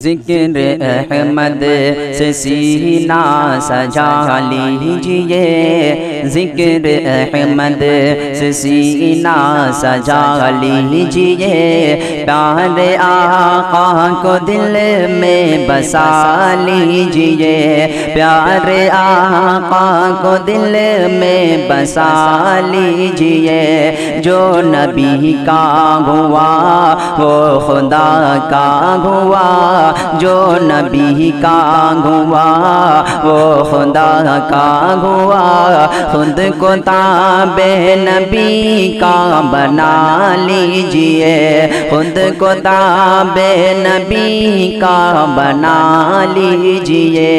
ذکر احمد سے سینہ سجا لیجئے، ذکر احمد سے سینہ سجا لیجئے، پیارے آقا کو دل میں بسا لیجئے، پیارے آقا کو دل میں بسا لیجئے، جو نبی کا ہوا وہ خدا کا ہوا، جو نبی کا ہوا وہ خدا کا ہوا، خود کو تابع نبی کا بنا لیجئے، خود کو تابع نبی کا بنا لیجئے۔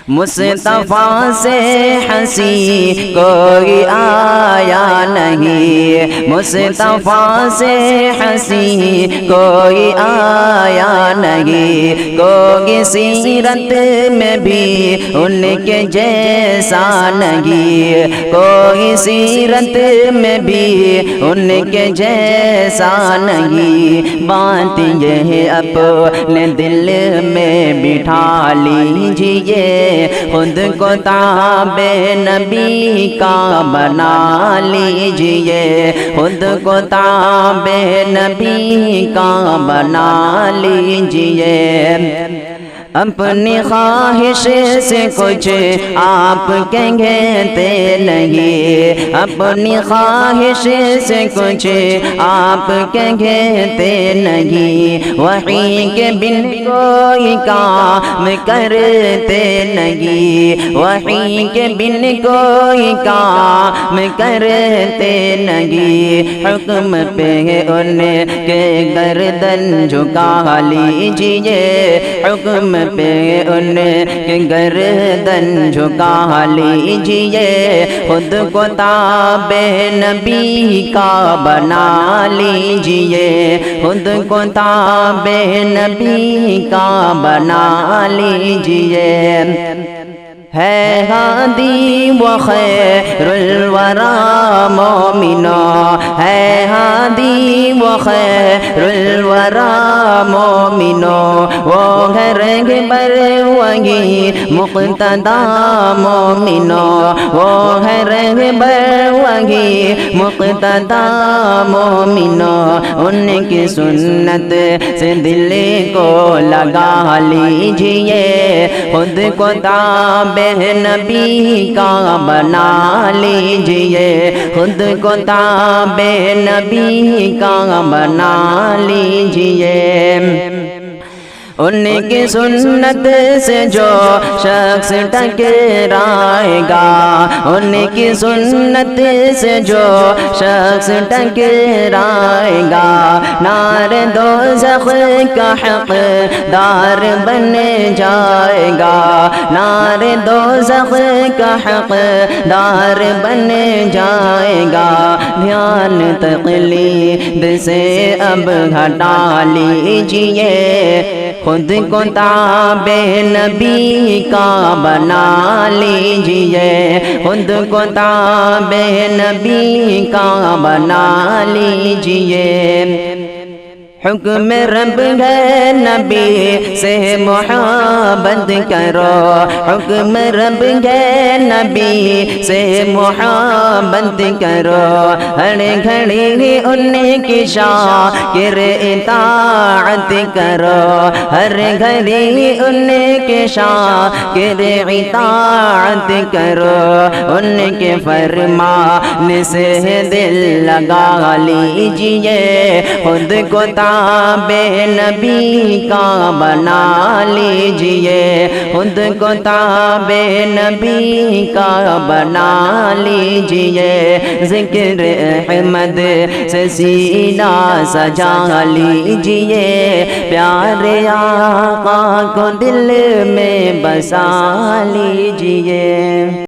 مصطفیٰ سے ہنسی کوئی آیا نہیں، مصطفیٰ سے ہنسی کوئی آیا نہیں، کوئی سیرت میں بھی ان کے جیسا نہیں، کوئی سیرت میں بھی ان کے جیسا نہیں، بات یہ اپنے دل میں بٹھا لیجئے، خود کو تابع نبی کا بنا لیجئے، خود کو تابع نبی کا بنا لیجئے۔ اپنی خواہش سے کچھ آپ کہتے نہیں، اپنی خواہش سے کچھ آپ کہتے نہیں، وحی کے بن کوئی کام کرتے نہیں، وحی کے بن کوئی کام کرتے نہیں، حکم پہ ان کے گردن جھکا لیجئے، حکم پہ ان کے گردن جھکا لیجئے، خود کو تابع نبی کا بنا لیجئے، خود کو تابع نبی کا بنا لیجئے۔ ہے ہادی و خیر الورا مومنا، ہے ہادی و خیر الورا مومنا، وہ ہے رہبر وہی مقتدی مومنا، وہ ہے رہبر وہی مقتدی مومنا، ان کی سنت سے دل کو لگا لیجئے، خود کو تابع نبی کا بنا لیجئے، خود کو تابع نبی کا بنا لیجئے۔ ان کی سنت سے جو شخص ٹکرائے گا، ان کی سنت سے جو شخص ٹکرائے گا، نار دوزخ کا حقدار بن جائے گا، نار دوزخ کا حقدار بن جائے گا۔ دھیان تقلید سے اب ہٹا لیجئے، خود کو تابع نبی کا بنا لیجئے، خود کو تابع نبی کا بنا لیجئے۔ حکم رب ہے نبی سے محبت کرو، حکم رب ہے نبی سے محبت کرو، ہر گھڑی ان کی شاکر اطاعت کرو، ہر گھڑی ان کے شاکر اطاعت کرو، ان کے فرمان سے دل لگا لیجئے، خود کو تابع نبی کا بنا لیجئے، خود کو تابع نبی کا بنا لیجئے، ذکر احمد سے سینہ سجا لیجئے، پیارے آقا کو دل میں بسا لیجئے۔